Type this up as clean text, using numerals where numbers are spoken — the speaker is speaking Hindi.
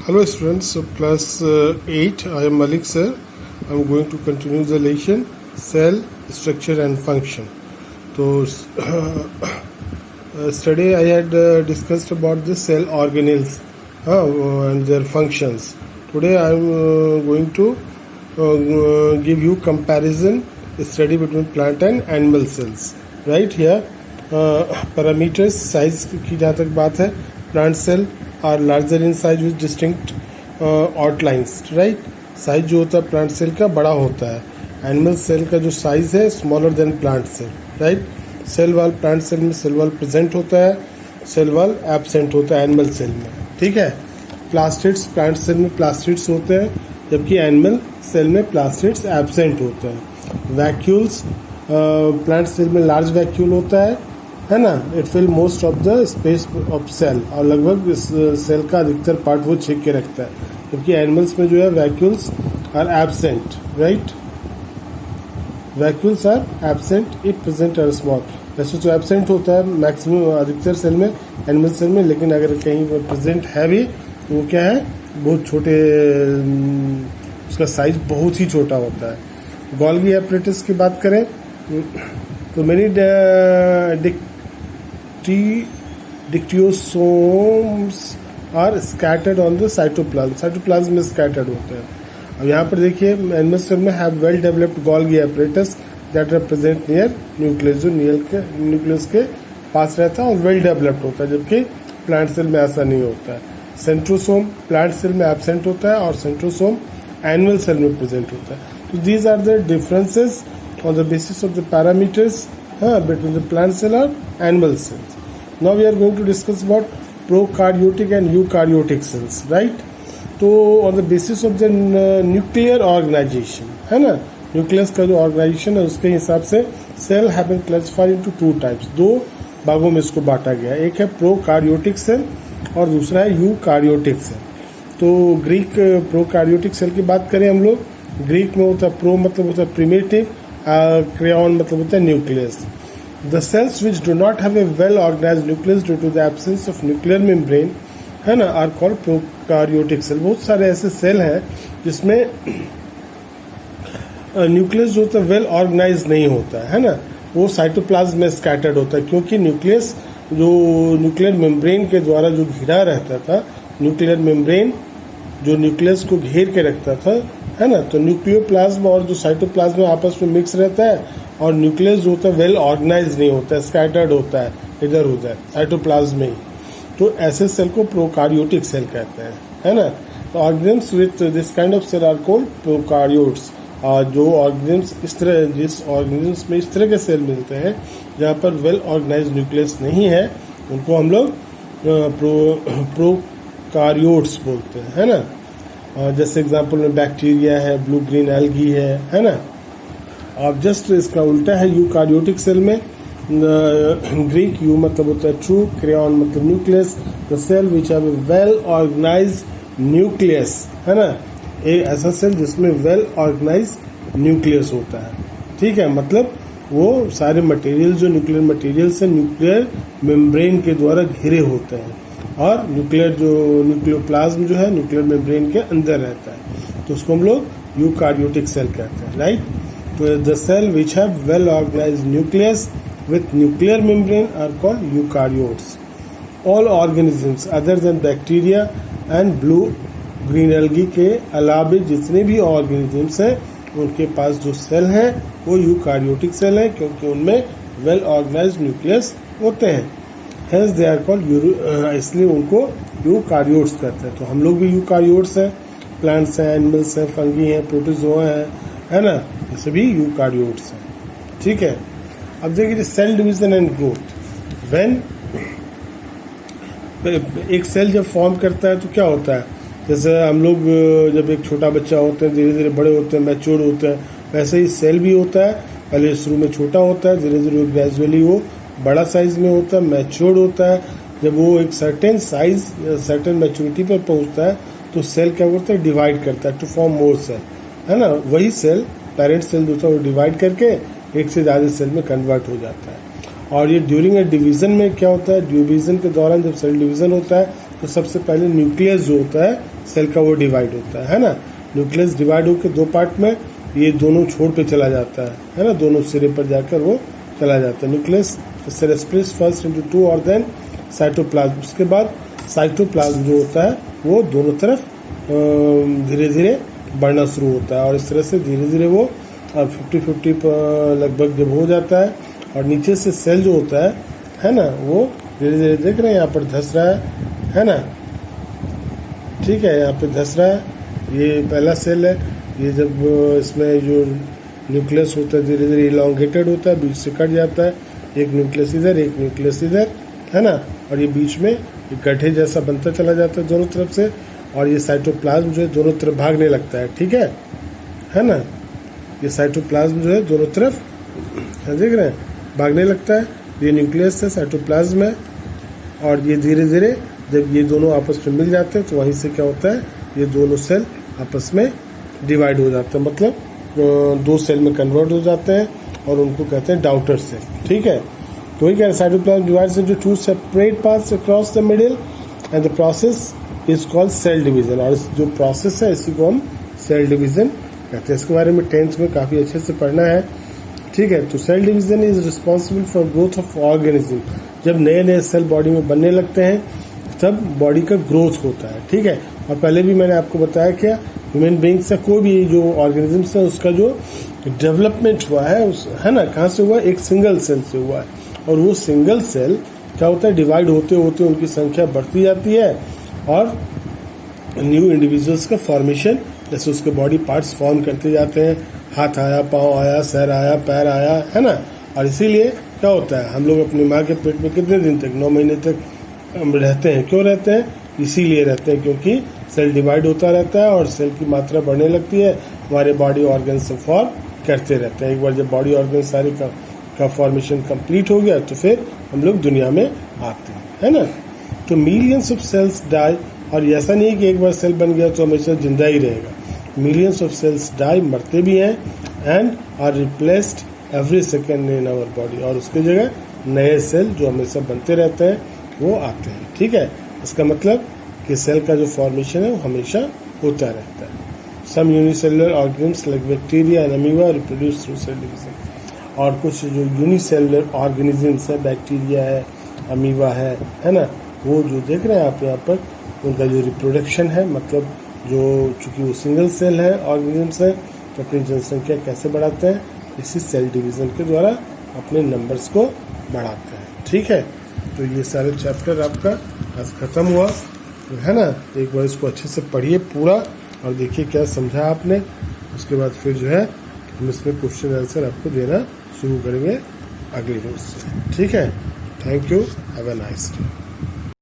Hello students of class 8, I am Malik sir. I am going to continue the lesson cell structure and function. So yesterday I had discussed about the cell organelles and their functions. Today I am going to give you comparison study between plant and animal cells. Right here parameters size की जहाँ तक बात है, plant cell are larger in size with distinct outlines, right? Size जो होता है प्लांट सेल का बड़ा होता है. एनिमल सेल का जो साइज है smaller than plant cell, right? Cell wall plant cell में सेल वाल प्रेजेंट होता है, सेल वाल एब्सेंट होता है एनिमल सेल में, ठीक है. प्लास्टिड्स प्लांट सेल में प्लास्टिड्स होते हैं, जबकि एनिमल सेल में प्लास्टिड्स एब्सेंट होते हैं. वैक्यूल्स प्लांट सेल में लार्ज वैक्यूल होता है ना. It fill most of the space of cell, और लगभग इस सेल का अधिकतर पार्ट वो छेक के रखता है, जबकि एनिमल्स में जो है vacuoles are absent, right? Vacuoles are absent if present are small. वैसे तो एब्सेंट होता है मैक्सिमम अधिकतर सेल में, एनिमल सेल में, लेकिन अगर कहीं प्रेजेंट है भी वो क्या है, बहुत छोटे, उसका साइज बहुत ही छोटा होता है. गोल्गी एपरेटस की बात करें तो many dictyosomes are scattered on the cytoplasm. Cytoplasm में स्कैटर्ड होते हैं. अब यहाँ पर देखिए एनिमल सेल में have well developed Golgi apparatus that are present near nucleus, जो न्यूक्लियस के पास रहता है और वेल डेवलप्ड होता है, जबकि प्लांट सेल में ऐसा नहीं होता है. सेंट्रोसोम प्लांट सेल में एब्सेंट होता है और सेंट्रोसोम एनिमल सेल में प्रेजेंट होता है. तो these are the differences on the basis of the parameters between the plant cell and animal cells. Now we are going to discuss about prokaryotic and eukaryotic cells, right? तो on the basis of the nuclear organization, है ना, न्यूक्लियस का जो ऑर्गेनाइजेशन है उसके हिसाब से cell have been classified into two types. दो भागों में इसको बांटा गया. एक है प्रोकार्योटिक सेल और दूसरा है यूकार्योटिक सेल. तो ग्रीक प्रोकार्योटिक सेल की बात करें हम लोग, ग्रीक में होता है प्रो मतलब होता है प्रिमिटिव, क्रेन मतलब होता है nucleus. The cells which do not have a well organise nucleus due to the absence of nuclear membrane, है ना, आर कॉल्ड प्रोकार्योटिक सेल. बहुत सारे ऐसे सेल हैं जिसमें न्यूक्लियस जो होता है वेल ऑर्गेनाइज नहीं होता है ना, वो साइटोप्लाज्म में स्कैटर्ड होता है, क्योंकि न्यूक्लियस जो न्यूक्लियर मेम्ब्रेन के द्वारा जो घिरा रहता था, न्यूक्लियर मेम्ब्रेन जो न्यूक्लियस को घेर के रखता था, है ना, तो न्यूक्लियोप्लाज्म और जो साइटोप्लाज्म आपस में मिक्स रहता है, और न्यूक्लियस जो होता है वेल ऑर्गेनाइज नहीं होता है, स्कैटर्ड होता है इधर उधर साइटोप्लाज्म में ही. तो ऐसे सेल को प्रोकार्योटिक सेल कहते हैं, है ना. तो organisms with this kind of cell are called prokaryotes. और जो ऑर्गेनिम्स जिस ऑर्गेनिम्स में इस तरह के सेल मिलते हैं जहाँ पर वेल ऑर्गेनाइज न्यूक्लियस नहीं है, उनको हम लोग प्रोकार्योट्स बोलते हैं, है ना. जैसे एग्जांपल में बैक्टीरिया है, ब्लू ग्रीन एल्गी है ना. अब जस्ट इसका उल्टा है यूकार्योटिक सेल में. ग्रीक यू मतलब होता है ट्रू, क्रेन मतलब nucleus, the cell which have a well organise nucleus, है ना. एक ऐसा सेल जिसमें वेल ऑर्गेनाइज न्यूक्लियस होता है, ठीक है. मतलब वो सारे मटेरियल जो न्यूक्लियर मटेरियल्स है न्यूक्लियर मेम्ब्रेन के द्वारा घिरे होते हैं, और न्यूक्लियोप्लाज्म जो है न्यूक्लियर मेम्ब्रेन के अंदर रहता है, तो उसको हम लोग यूकार्योटिक सेल कहते हैं, राइट. तो the cell which have well organise nucleus with nuclear membrane are called eukaryotes. All organisms other than bacteria and blue green algae के अलावा जितने भी ऑर्गेनिजम्स हैं उनके पास जो सेल हैं वो यूकार्योटिक सेल हैं, क्योंकि उनमें वेल ऑर्गेनाइज न्यूक्लियस होते हैं. Hence they are called इसलिए उनको यूकार्योट्स कहते हैं. तो हम लोग भी यूकार्योट्स हैं, प्लांट्स हैं, एनिमल्स हैं, फंगी हैं, प्रोटोजोआ हैं, है ना, ये सभी यूकार्योट्स हैं, ठीक है. अब देखिए cell division and growth. When एक सेल जब फॉर्म करता है तो क्या होता है, जैसे हम लोग जब एक छोटा बच्चा होते हैं, धीरे धीरे बड़े होते हैं, मैच्योर होते हैं, वैसे ही सेल भी होता है. पहले शुरू में छोटा होता है, धीरे धीरे ग्रेजुअली वो बड़ा साइज में होता है, मैच्योर्ड होता है. जब वो एक सर्टेन साइज सर्टेन मैच्योरिटी पर पहुंचता है तो सेल क्या करता है, डिवाइड करता है टू फॉर्म मोर सेल, है ना. वही सेल पेरेंट सेल दूसरा वो डिवाइड करके एक से ज़्यादा सेल में कन्वर्ट हो जाता है. और ये ड्यूरिंग ए डिवीज़न में क्या होता है, डिवीज़न के दौरान जब सेल डिवीज़न होता है तो सबसे पहले न्यूक्लियस जो होता है सेल का वो डिवाइड होता है ना। न्यूक्लियस डिवाइड होकर दो पार्ट में, ये दोनों छोर पे चला जाता है ना, दोनों सिरे पर जाकर वो चला जाता है। Nucleus cell splits first into two और देन साइटोप्लाज्म। उसके बाद साइटोप्लाज्म जो होता है वो दोनों तरफ धीरे धीरे बढ़ना शुरू होता है, और इस तरह से धीरे धीरे वो 50-50 लगभग जब हो जाता है, और नीचे से सेल जो होता है ना, वो धीरे धीरे देख रहे हैं यहाँ पर धस रहा है ना, ठीक है, यहाँ पे धस रहा है। ये पहला सेल है, ये जब इसमें जो न्यूक्लियस होता है धीरे धीरे इलॉन्गेटेड होता है, बीच से कट जाता है, एक न्यूक्लियस इधर एक न्यूक्लियस इधर, है ना, और ये बीच में एक गड्ढे जैसा बनता चला जाता है दोनों तरफ से, और ये साइटोप्लाज्म जो है दोनों तरफ भागने लगता है, ठीक है ना। ये साइटोप्लाज्म जो है दोनों तरफ देख रहे हैं भागने लगता है। ये न्यूक्लियस है, साइटोप्लाज्म है, और ये धीरे धीरे जब ये दोनों आपस में मिल जाते हैं तो वहीं से क्या होता है, ये दोनों सेल आपस में डिवाइड हो जाते हैं, मतलब दो सेल में कन्वर्ट हो जाते हैं, और उनको कहते हैं डाउटर सेल, ठीक है। तो वही कह रहे हैं cytoplasm divides into two separate parts across the middle and the process is called cell division. और जो प्रोसेस है इसी को हम सेल डिवीजन कहते हैं। इसके बारे में 10th में काफ़ी अच्छे से पढ़ना है, ठीक है। तो cell division is responsible for growth of organism. जब नए नए सेल बॉडी में बनने लगते हैं तब बॉडी का ग्रोथ होता है, ठीक है। और पहले भी मैंने आपको बताया क्या, ह्यूमन बींग्स का कोई भी जो ऑर्गेनिजम्स है उसका जो डेवलपमेंट हुआ है ना, कहाँ से हुआ, एक सिंगल सेल से हुआ है। और वो सिंगल सेल क्या होता है, डिवाइड होते होते उनकी संख्या बढ़ती जाती है, और न्यू इंडिविजुअल्स का फॉर्मेशन, जैसे उसके बॉडी पार्ट्स फॉर्म करते जाते हैं, हाथ आया, पाँव आया, सर आया, पैर आया, है ना। और इसीलिए क्या होता है, हम लोग अपनी माँ के पेट में कितने दिन तक, 9 महीने तक रहते हैं। क्यों रहते हैं, इसीलिए रहते हैं क्योंकि सेल डिवाइड होता रहता है और सेल की मात्रा बढ़ने लगती है, हमारे बॉडी ऑर्गन से फॉर्म करते रहते हैं। एक बार जब बॉडी ऑर्गन सारे का फॉर्मेशन कंप्लीट हो गया तो फिर हम लोग दुनिया में आते हैं, है ना। तो मिलियंस ऑफ सेल्स डाई, और ऐसा नहीं है कि एक बार सेल बन गया तो हमेशा जिंदा ही रहेगा। मिलियंस ऑफ सेल्स डाई, मरते भी हैं, and are replaced every second in our body, और उसकी जगह नए सेल जो हमेशा बनते रहते हैं वो आते हैं, ठीक है। इसका मतलब कि सेल का जो फॉर्मेशन है वो हमेशा होता रहता है। Some unicellular organisms like bacteria and amoeba reproduce through cell division. और कुछ जो यूनिसेलुलर ऑर्गेनिजम्स है, बैक्टीरिया है, अमीबा है ना, वो जो देख रहे हैं आप यहाँ पर, उनका जो रिप्रोडक्शन है, मतलब जो चूंकि वो सिंगल सेल है ऑर्गेनिजम्स है, तो अपनी जनसंख्या कैसे बढ़ाते हैं, इसी सेल डिवीजन के द्वारा अपने नंबर्स को बढ़ाते हैं, ठीक है। तो ये सारे चैप्टर आपका आज खत्म हुआ, है ना। एक बार इसको अच्छे से पढ़िए पूरा और देखिए क्या समझा आपने। उसके बाद फिर जो है हम इसमें क्वेश्चन आंसर आपको देना शुरू करेंगे अगले रोज से, ठीक है। Thank you, have a nice day.